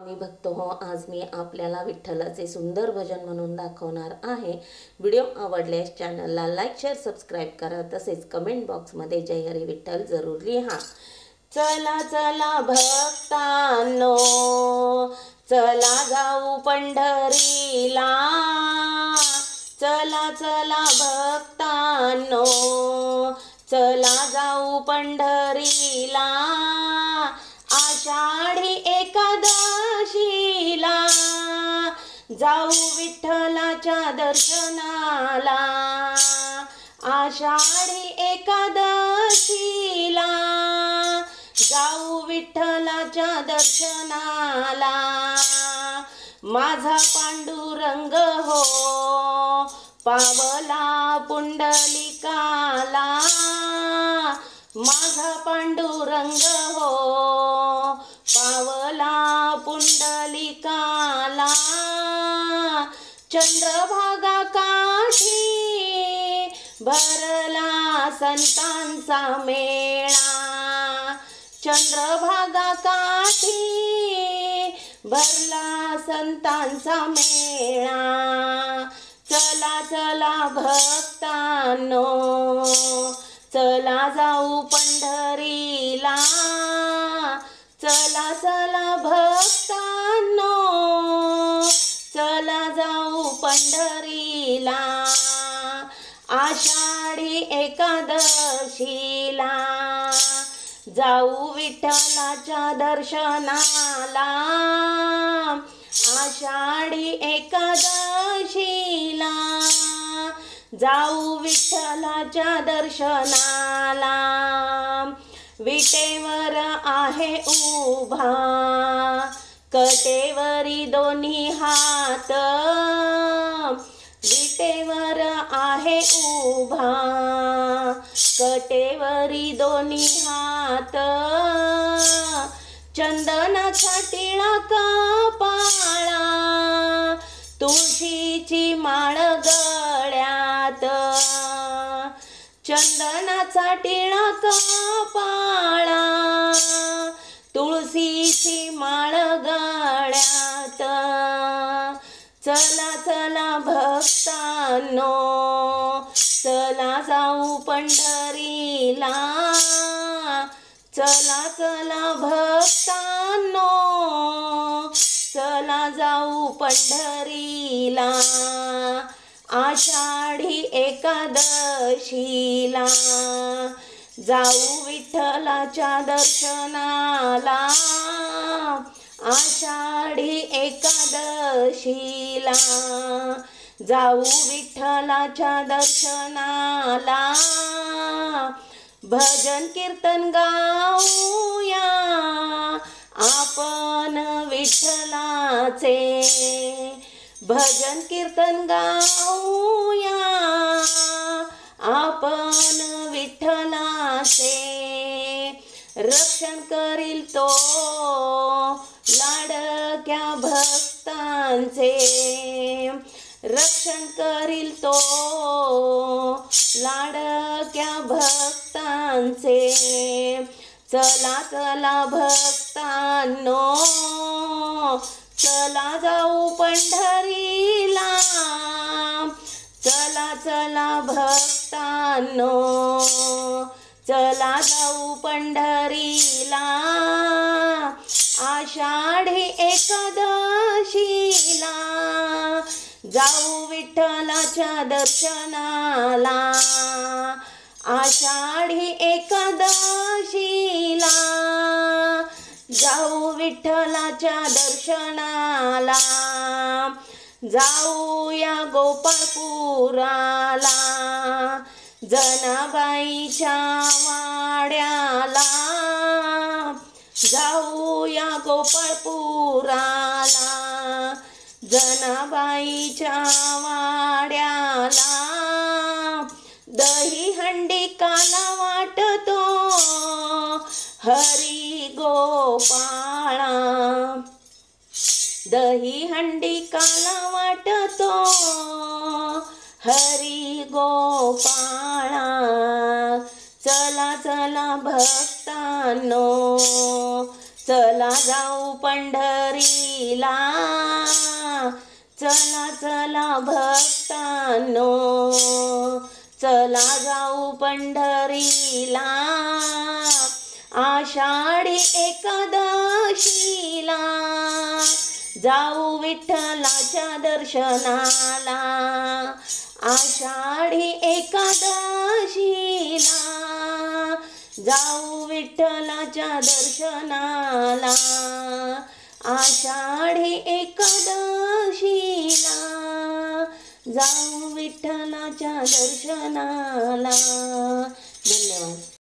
मी भक्त हो, आज मी आपल्याला विठ्ठलाचे सुंदर भजन म्हणून दाखवणार आहे। व्हिडिओ आवडल्यास चॅनलला लाईक शेअर सबस्क्राईब करा, तसेच कमेंट बॉक्समध्ये जय हरी विठ्ठल जरूर लिहा। चला चला भक्तांनो, चला जाऊ पंढरीला, चला चला भक्तांनो, चला जाऊ पंढरीला, आषाढी एकादशीला जाऊ विठ्ठलाच्या दर्शनाला, आषाढी एकादशीला जाऊ विठ्ठलाच्या दर्शनाला। माझा पांडुरंग हो पावला पुंडलिकाला, माझा पांडुरंग हो पावला पुंडलिकाला, चंद्रभागा काठी भरला संतांचा मेळा, चंद्रभागा काठी भरला संतांचा मेळा। चला चला भक्तांनो, चला जाऊ पंढरीला, चला चला भक्तांनो, चला जाऊ पंढरीला, आषाढी एकादशीला जाऊ विठ्ठलाच्या दर्शनाला, आषाढी एकादशीला जाऊ विठ्ठलाच्या दर्शनाला। विटेवर आहे उभा कटेवरी दोन्ही हात, विटेवर आहे उभा कटेवरी दोन्ही हात, चंदनाचा टिळा कपाळा, तुळशीची माळ गळ्यात, चंदनाचा टिळा कपाळा, तुळशीची माळ गळ्यात। चला चला भक्तांनो, चला जाऊ पंढरीला, चला चला भक्तांनो, चला जाऊ पंढरीला, आषाढी एकादशीला जाऊ विठ्ठलाच्या दर्शनाला, आषाढी एकादशीला जाऊ विठ्ठलाच्या दर्शनाला। भजन कीर्तन गाऊया आपण विठ्ठलाचे, भजन कीर्तन गाऊया आपण विठ्ठलाचे, रक्षण करील तो लाडक्या भक्तांचे, रक्षण करील तो लाडक्या भक्तांचे। चला चला भक्तांनो, चला जाऊ पंढरीला, चला चला भक्तांनो, चला जाऊ पंढरीला, आषाढी एकादशीला जाऊ विठ्ठलाच्या दर्शनाला, आषाढी एकादशीला जाऊ विठ्ठलाच्या दर्शनाला। जाऊया गोपाळपुराला, जनाबाईच्या वाड्याला, जाऊया गोपाळपुराला, जनाबाईच्या वाड्याला, दही हंडी काला वाटतो हरी गोपाळा, दही हंडी काला वाटतो हरी गोपाळा। चला चला भक्तांनो, चला जाऊ पंढरीला, चला चला भक्तांनो, चला जाऊ पंढरीला, आषाढी एकादशीला, जाऊ विठ्ठलाच्या दर्शनाला, आषाढी एकादशीला, जाऊ विठ्ठलाच्या दर्शनाला, आषाढी एकादशीला, जाऊ विठ्ठलाच्या दर्शनाला. धन्यवाद.